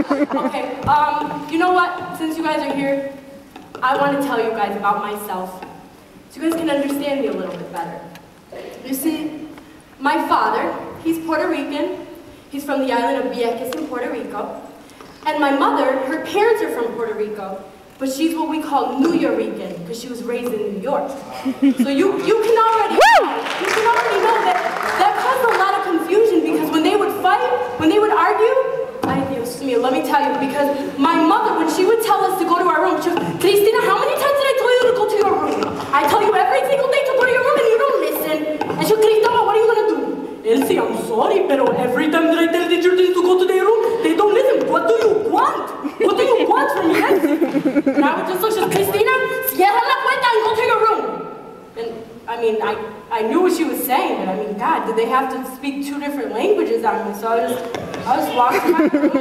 Okay, you know what? Since you guys are here, I want to tell you guys about myself, so you guys can understand me a little bit better. You see, my father, he's Puerto Rican. He's from the island of Vieques in Puerto Rico. And my mother, her parents are from Puerto Rico, but she's what we call New Yorican, because she was raised in New York. So you can already know that caused a lot of confusion, because when they would fight, when they would argue, let me tell you, because my mother, when she would tell us to go to our room, she was, Cristina, how many times did I tell you to go to your room? I tell you every single day to go to your room and you don't listen. And she would, Cristina, what are you going to do? Elsie, I'm sorry, but every time that I tell the children to go to their room, they don't listen. What do you want? What do you want from me, Elsie? And I would just look, she was, Cristina, cierra la puerta and go to your room. And I mean, I knew what she was saying, but I mean, God, did they have to speak two different languages on me? So I was walking to my room,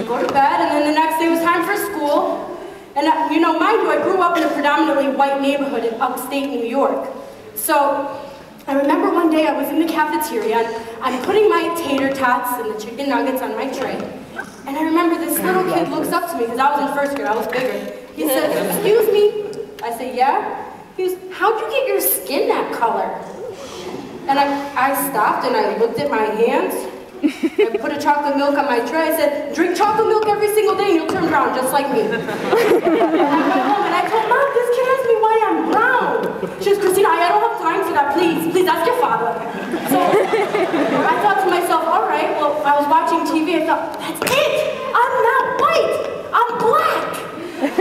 go to bed, and then the next day was time for school. And you know, mind you, I grew up in a predominantly white neighborhood in upstate New York. So I remember one day I was in the cafeteria, and I'm putting my tater tots and the chicken nuggets on my tray. And I remember this little kid looks up to me, because I was in first grade, I was bigger. He says, excuse me. I say, yeah? He goes, how'd you get your skin that color? And I stopped and I looked at my hands. I put a chocolate milk on my tray. I said, drink chocolate milk every single day and you'll turn brown just like me. And I went home and I told Mom, this kid asked me why I'm brown. She goes, Christina, I don't have time for that. Please ask your father. So I thought to myself, all right, well, I was watching TV. I thought, that's it. I'm not white. I'm black.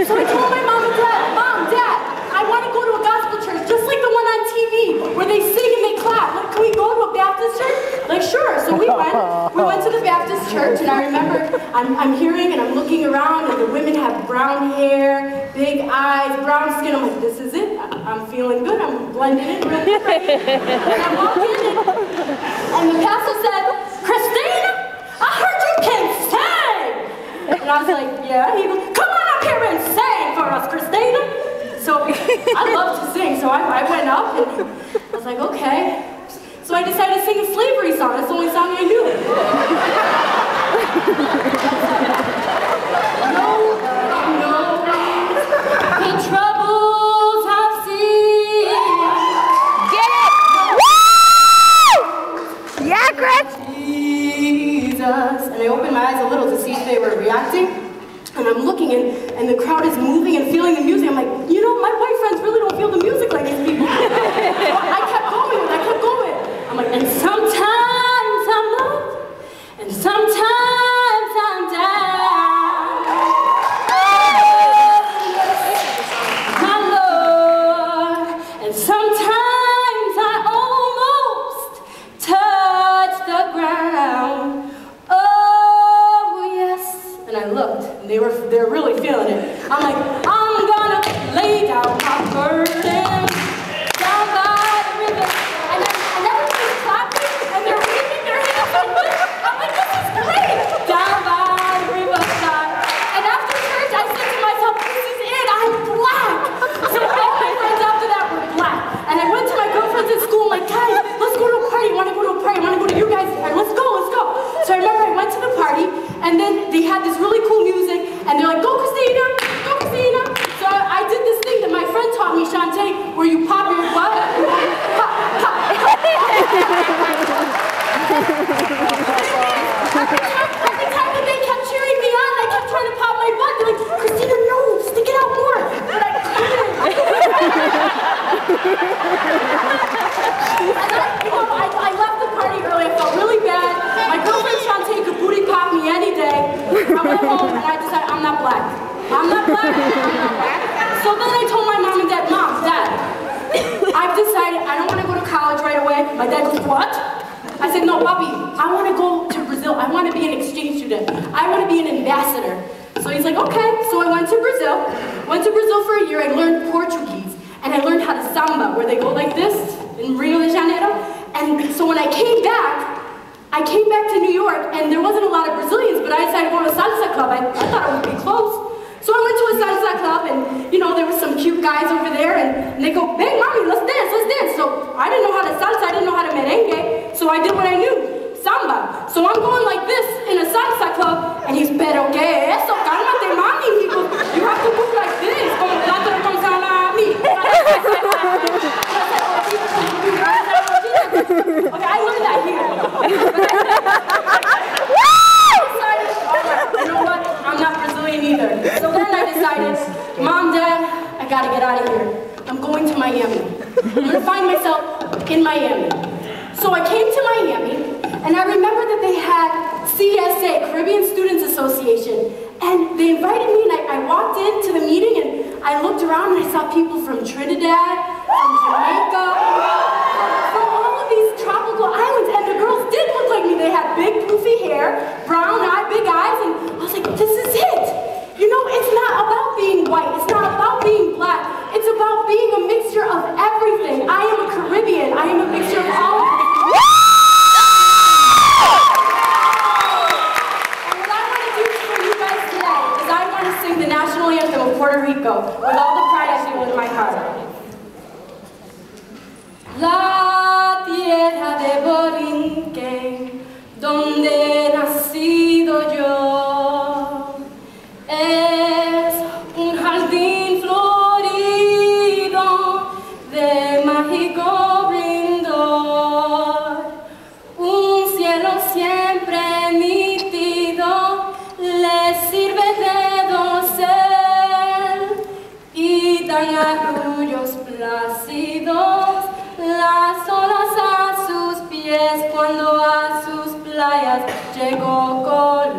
So I told my mom and dad, Mom, Dad, I want to go to a gospel church, just like the one on TV, where they sing and they clap. Like, can we go to a Baptist church? Like, sure. So we went to the Baptist church, and I remember I'm hearing and I'm looking around, and the women have brown hair, big eyes, brown skin. I'm like, this is it. I'm feeling good. I'm blending in real good. And I walk in, and the pastor said, Christina, I heard you can sing. And I was like, yeah. He goes, come on up here and sing for us, Christina. So I love to sing, so I went up and I was like, okay. So I decided to sing a slavery song. That's the only song I knew. No, the troubles I've seen. Get it! Woo! Yeah, Chris! Jesus. And I opened my eyes a little to see if they were reacting. And I'm looking, and the crowd is moving and feeling the music. I'm like, you know, my white friends really don't feel the music like these people do. So I kept going. I'm like, and sometimes I'm up, and sometimes I'm down. Oh, my Lord. And sometimes I almost touch the ground. Oh, yes. And I looked. They're really feeling it. I'm like, I'm gonna lay down my burden down by the river. And everybody's clapping and they're waving their hands. I'm like, this is great. Down by the riverside. And after church, I said to myself, this is it. I'm black. So all my friends after that were black. And I went to my girlfriends at school. I'm like, guys, let's go to a party. Want to go to a party? Want to go to you guys' party? Let's go. So I remember I went to the party, and then they had this really cool music, and they're like, go Christina, go Christina. So I did this thing that my friend taught me, Shantae, where you pop your butt. Pop, pop, pop. Every time that they kept cheering me on, I kept trying to pop my butt. They're like, Christina, no, stick it out more. But I couldn't. And I left the party early. I felt really bad. My girlfriend Shantae could booty pop me any day. I went home and I decided I'm not black. I'm not black. So then I told my mom and dad, Mom, Dad, I've decided I don't want to go to college right away. My dad goes, what? I said, no, Bobby, I want to go to Brazil. I want to be an exchange student. I want to be an ambassador. So he's like, okay. So I went to Brazil. Went to Brazil for a year. I learned Portuguese. And I learned how to samba, where they go like this in Rio de Janeiro. And so when I came back to New York, and there wasn't a lot of Brazilians, but I decided to go to a salsa club. I thought it would be close. So I went to a salsa club, and you know, there were some cute guys over there, and they go, hey, mommy, let's dance. So I didn't know how to salsa, I didn't know how to merengue, so I did what I knew, samba. So I'm going like this in a salsa club, and he's, ¿pero qué es eso? Cálmate, mami. He goes, you have to move like this. Como plato de con salami. Okay, I learned that here. You know what? I'm not Brazilian either. So then I decided, Mom, Dad, I gotta get out of here. I'm going to Miami. I'm gonna find myself in Miami. So I came to Miami, and I remember that they had CSA, Caribbean Students Association, and they invited me, and I walked into the meeting, and I looked around, and I saw people from Trinidad, from Jamaica, from all of these tropical islands, and the girls did look like me. They had big, poofy hair, brown eye, big eyes, and I was like, this is it. You know, it's not about being white, it's not about being black, it's about being a mixture of everything. I am a Caribbean, I am a mixture of all of it. And what I want to do for you guys today is I want to sing the national anthem of Puerto Rico with all the pride I feel in my heart. La tierra de Borinquen, donde he nacido yo, es un jardín florido de mágico blindor, un cielo siempre nítido le sirve de dosel y dan arrullos plácidos las olas a sus pies cuando a sus playas llegó Colombia.